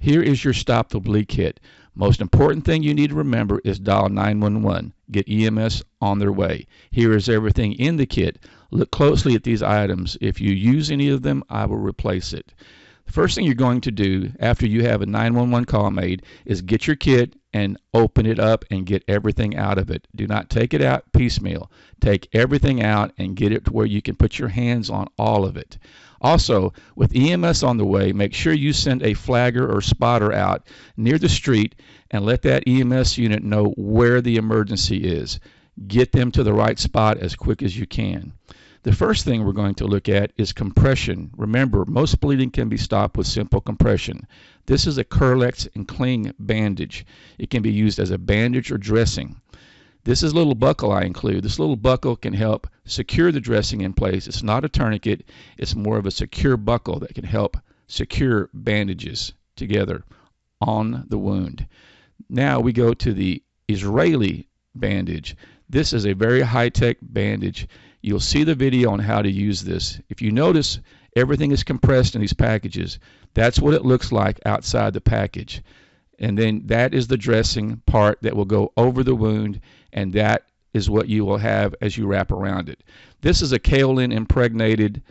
Here is your Stop the Bleed kit. Most important thing you need to remember is dial 911. Get EMS on their way. Here is everything in the kit. Look closely at these items. If you use any of them, I will replace it. The first thing you're going to do after you have a 911 call made is get your kit and open it up and get everything out of it. Do not take it out piecemeal. Take everything out and get it to where you can put your hands on all of it. Also, with EMS on the way, make sure you send a flagger or spotter out near the street and let that EMS unit know where the emergency is. Get them to the right spot as quick as you can. The first thing we're going to look at is compression. Remember, most bleeding can be stopped with simple compression. This is a Kerlix and Cling bandage. It can be used as a bandage or dressing. This is a little buckle I include. This little buckle can help secure the dressing in place. It's not a tourniquet. It's more of a secure buckle that can help secure bandages together on the wound. Now we go to the Israeli bandage. This is a very high-tech bandage. You'll see the video on how to use this. If you notice, everything is compressed in these packages. That's what it looks like outside the package. And then that is the dressing part that will go over the wound, and that is what you will have as you wrap around it. This is a kaolin impregnated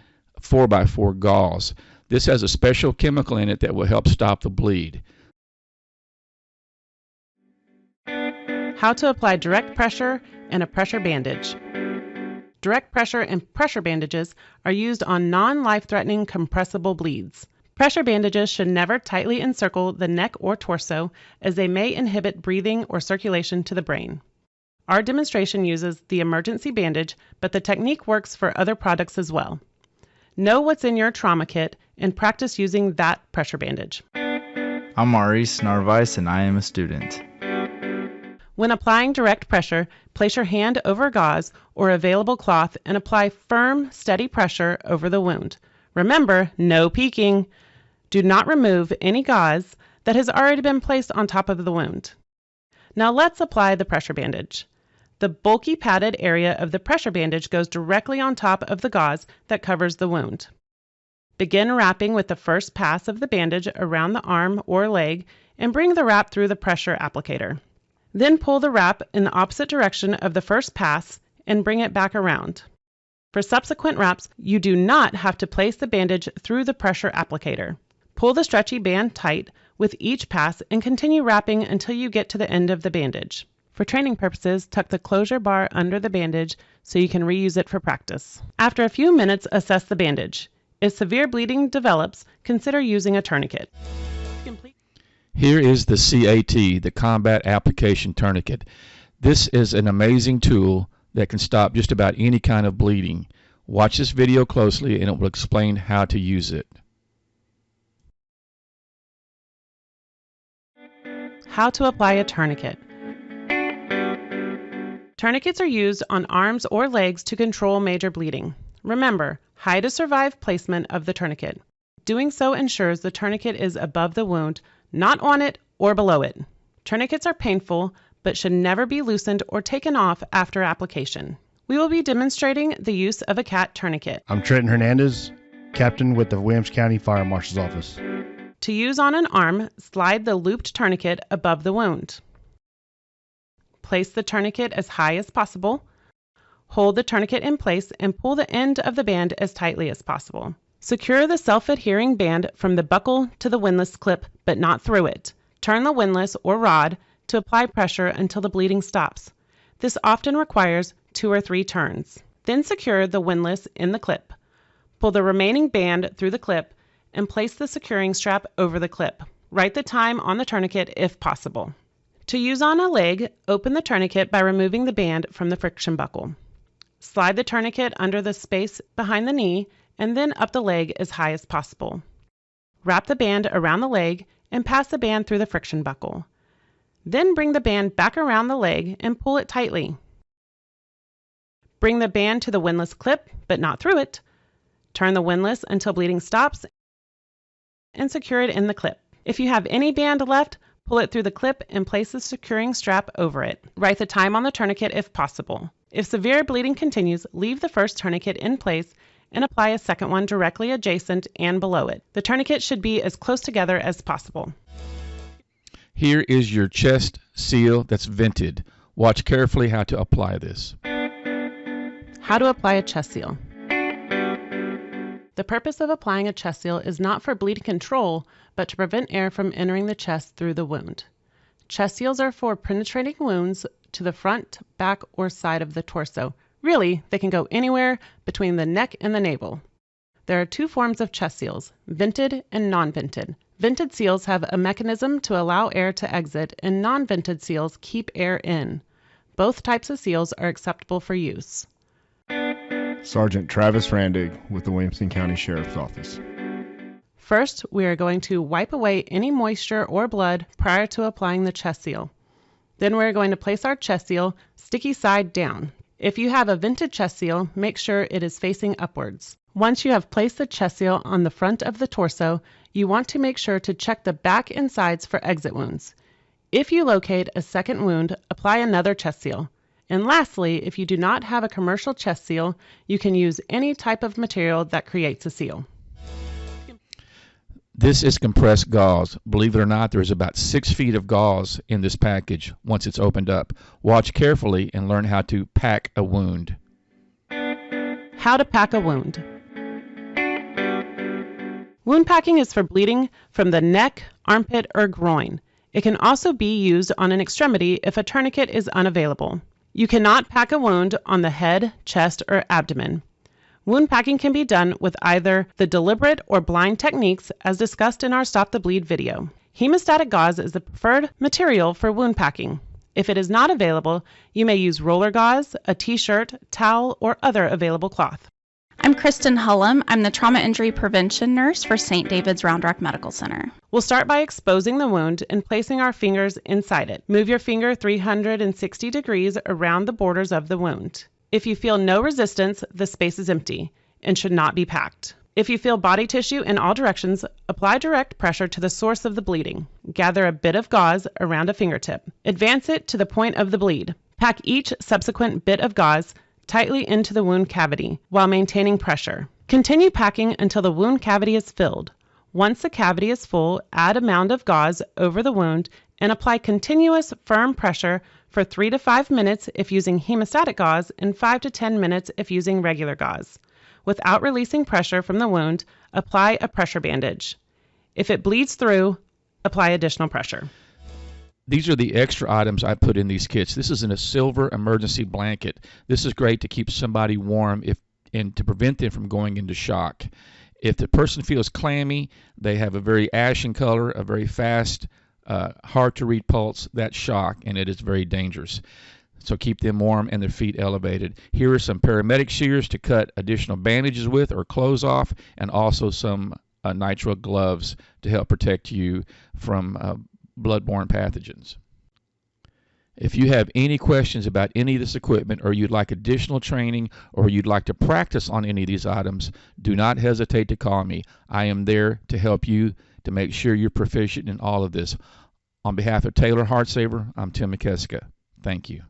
4x4 gauze. This has a special chemical in it that will help stop the bleed. How to apply direct pressure and a pressure bandage. Direct pressure and pressure bandages are used on non-life-threatening compressible bleeds. Pressure bandages should never tightly encircle the neck or torso, as they may inhibit breathing or circulation to the brain. Our demonstration uses the emergency bandage, but the technique works for other products as well. Know what's in your trauma kit and practice using that pressure bandage. I'm Maurice Narvaez and I am a student. When applying direct pressure, place your hand over gauze or available cloth and apply firm, steady pressure over the wound. Remember, no peeking. Do not remove any gauze that has already been placed on top of the wound. Now let's apply the pressure bandage. The bulky padded area of the pressure bandage goes directly on top of the gauze that covers the wound. Begin wrapping with the first pass of the bandage around the arm or leg and bring the wrap through the pressure applicator. Then pull the wrap in the opposite direction of the first pass and bring it back around. For subsequent wraps, you do not have to place the bandage through the pressure applicator. Pull the stretchy band tight with each pass and continue wrapping until you get to the end of the bandage. For training purposes, tuck the closure bar under the bandage so you can reuse it for practice. After a few minutes, assess the bandage. If severe bleeding develops, consider using a tourniquet. Here is the CAT, the Combat Application Tourniquet. This is an amazing tool that can stop just about any kind of bleeding. Watch this video closely and it will explain how to use it. How to apply a tourniquet. Tourniquets are used on arms or legs to control major bleeding. Remember, high to survive placement of the tourniquet. Doing so ensures the tourniquet is above the wound, not on it or below it. Tourniquets are painful, but should never be loosened or taken off after application. We will be demonstrating the use of a CAT tourniquet. I'm Trenton Hernandez, captain with the Williams County Fire Marshal's Office. To use on an arm, slide the looped tourniquet above the wound. Place the tourniquet as high as possible. Hold the tourniquet in place and pull the end of the band as tightly as possible. Secure the self-adhering band from the buckle to the windlass clip, but not through it. Turn the windlass or rod to apply pressure until the bleeding stops. This often requires 2 or 3 turns. Then secure the windlass in the clip. Pull the remaining band through the clip and place the securing strap over the clip. Write the time on the tourniquet if possible. To use on a leg, open the tourniquet by removing the band from the friction buckle. Slide the tourniquet under the space behind the knee and then up the leg as high as possible. Wrap the band around the leg and pass the band through the friction buckle. Then bring the band back around the leg and pull it tightly. Bring the band to the windlass clip, but not through it. Turn the windlass until bleeding stops and secure it in the clip. If you have any band left, pull it through the clip and place the securing strap over it. Write the time on the tourniquet if possible. If severe bleeding continues, leave the first tourniquet in place and apply a second one directly adjacent and below it. The tourniquet should be as close together as possible. Here is your chest seal that's vented. Watch carefully how to apply this. How to apply a chest seal. The purpose of applying a chest seal is not for bleeding control, but to prevent air from entering the chest through the wound. Chest seals are for penetrating wounds to the front, back, or side of the torso. Really, they can go anywhere between the neck and the navel. There are two forms of chest seals, vented and non-vented. Vented seals have a mechanism to allow air to exit, and non-vented seals keep air in. Both types of seals are acceptable for use. Sergeant Travis Randig with the Williamson County Sheriff's Office. First, we are going to wipe away any moisture or blood prior to applying the chest seal. Then we're going to place our chest seal sticky side down. If you have a vented chest seal, make sure it is facing upwards. Once you have placed the chest seal on the front of the torso, you want to make sure to check the back and sides for exit wounds. If you locate a second wound, apply another chest seal. And lastly, if you do not have a commercial chest seal, you can use any type of material that creates a seal. This is compressed gauze. Believe it or not, there's about 6 feet of gauze in this package once it's opened up. Watch carefully and learn how to pack a wound. How to pack a wound. Wound packing is for bleeding from the neck, armpit, or groin. It can also be used on an extremity if a tourniquet is unavailable. You cannot pack a wound on the head, chest, or abdomen. Wound packing can be done with either the deliberate or blind techniques as discussed in our Stop the Bleed video. Hemostatic gauze is the preferred material for wound packing. If it is not available, you may use roller gauze, a t-shirt, towel, or other available cloth. I'm Kristen Hullum. I'm the trauma injury prevention nurse for St. David's Round Rock Medical Center. We'll start by exposing the wound and placing our fingers inside it. Move your finger 360 degrees around the borders of the wound. If you feel no resistance, the space is empty and should not be packed. If you feel body tissue in all directions, apply direct pressure to the source of the bleeding. Gather a bit of gauze around a fingertip. Advance it to the point of the bleed. Pack each subsequent bit of gauze tightly into the wound cavity while maintaining pressure. Continue packing until the wound cavity is filled. Once the cavity is full, add a mound of gauze over the wound and apply continuous firm pressure for 3 to 5 minutes if using hemostatic gauze and 5 to 10 minutes if using regular gauze. Without releasing pressure from the wound, apply a pressure bandage. If it bleeds through, apply additional pressure. These are the extra items I put in these kits. This is in a silver emergency blanket. This is great to keep somebody warm and to prevent them from going into shock. If the person feels clammy, they have a very ashen color, a very fast, hard to read pulse, that's shock, and it is very dangerous. So keep them warm and their feet elevated. Here are some paramedic shears to cut additional bandages with or clothes off, and also some nitrile gloves to help protect you from bloodborne pathogens. If you have any questions about any of this equipment, or you'd like additional training, or you'd like to practice on any of these items, do not hesitate to call me. I am there to help you to make sure you're proficient in all of this. On behalf of Taylor Heartsaver, I'm Tim Mikeska. Thank you.